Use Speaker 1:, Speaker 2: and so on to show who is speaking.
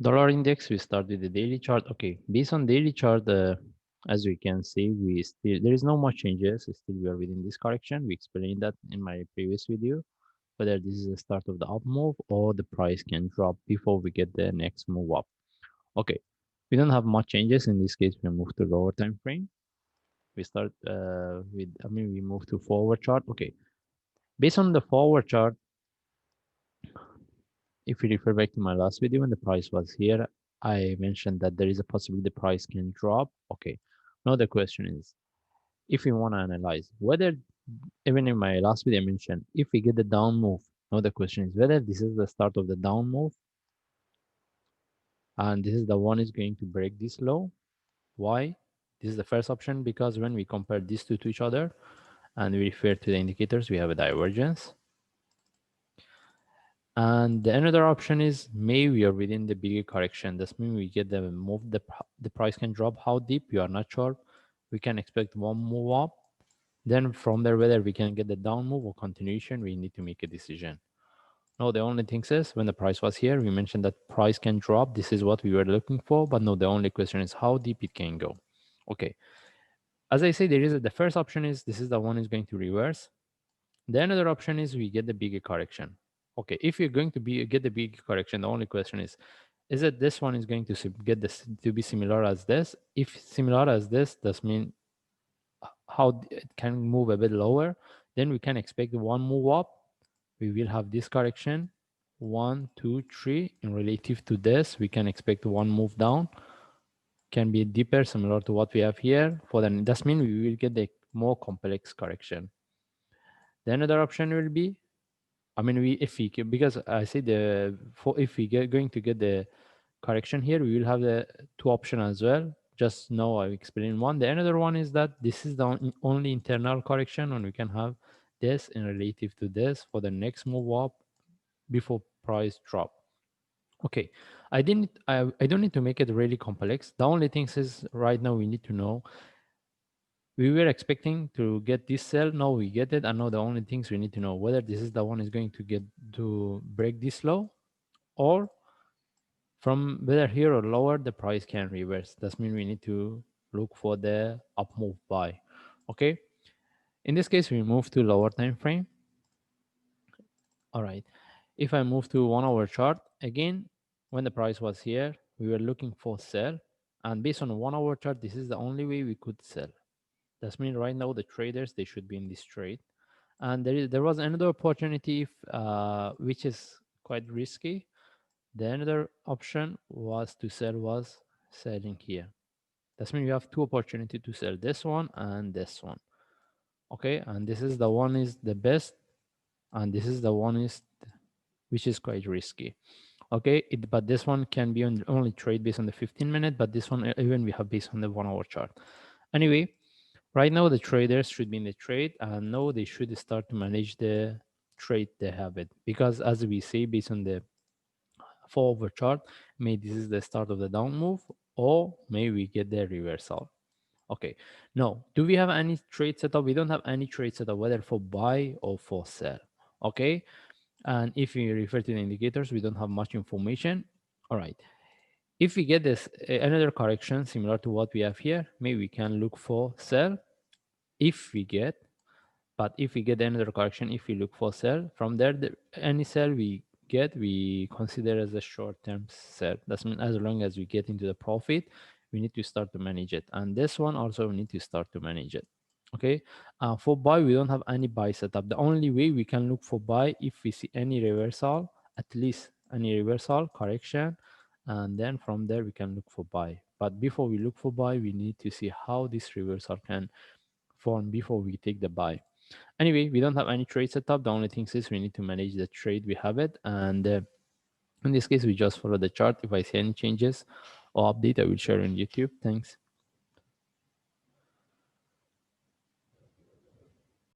Speaker 1: Dollar index, we start with the daily chart. Okay, based on daily chart, as we can see, there is no much changes. Still, we are within this correction. We explained that in my previous video, whether this is the start of the up move or the price can drop before we get the next move up. Okay, we don't have much changes. In this case, we move to lower time frame. We start we move to forward chart. Okay, based on the forward chart, if we refer back to my last video when the price was here, I mentioned that there is a possibility the price can drop. Okay, now the question is, if we want to analyze whether, even in my last video I mentioned, if we get the down move, now the question is whether this is the start of the down move and this is the one is going to break this low. Why? This is the first option because when we compare these two to each other and we refer to the indicators, we have a divergence. And the another option is maybe we are within the bigger correction. This means we get the move, the price can drop. How deep? You are not sure. We can expect one move up. Then from there, whether we can get the down move or continuation, we need to make a decision. No, the only thing is when the price was here, we mentioned that price can drop. This is what we were looking for. But no, the only question is how deep it can go. Okay. As I say, the first option is this is the one is going to reverse. The another option is we get the bigger correction. Okay, if you're going to get the big correction, the only question is it this one is going to get this to be similar as this? If similar as this, does mean how it can move a bit lower, then we can expect one move up. We will have this correction, 1, 2, 3. In relative to this, we can expect one move down. Can be deeper, similar to what we have here. For then, that means we will get the more complex correction. The another option will be, I mean, because I see if we get going to get the correction here, we will have the two option as well. Just now I explained one. The another one is that this is the only internal correction, and we can have this in relative to this for the next move up before price drop. Okay, I don't need to make it really complex. The only thing is right now we need to know we were expecting to get this sell. Now we get it, and now the only things we need to know whether this is the one is going to get to break this low, or from whether here or lower the price can reverse. That means we need to look for the up move buy. Okay, in this case we move to lower time frame. All right, if I move to 1 hour chart again, when the price was here we were looking for sell, and based on a 1 hour chart this is the only way we could sell. That means right now the traders, they should be in this trade. And there was another opportunity which is quite risky. The another option was to sell was selling here. That means you have two opportunity to sell, this one and this one. Okay, and this is the one is the best, and this is the one is which is quite risky. Okay, but this one can be only trade based on the 15-minute, but this one even we have based on the 1 hour chart. Anyway, right now the traders should be in the trade, and now they should start to manage the trade they have it, because as we see based on the 4 hour chart, maybe this is the start of the down move, or maybe we get the reversal. Okay, no, do we have any trade setup? We don't have any trade setup, whether for buy or for sell. Okay, and if we refer to the indicators, we don't have much information. All right, if we get this another correction similar to what we have here, maybe we can look for sell if we get. But if we get another correction, if we look for sell, from there, any sell we get, we consider as a short-term sell. That means as long as we get into the profit, we need to start to manage it. And this one also, we need to start to manage it. Okay. For buy, we don't have any buy setup. The only way we can look for buy if we see any reversal, at least any reversal correction, and then from there we can look for buy. But before we look for buy, we need to see how this reversal can form before we take the buy. Anyway, we don't have any trade setup. The only thing is we need to manage the trade we have it. And in this case, we just follow the chart. If I see any changes or update, I will share on YouTube. Thanks.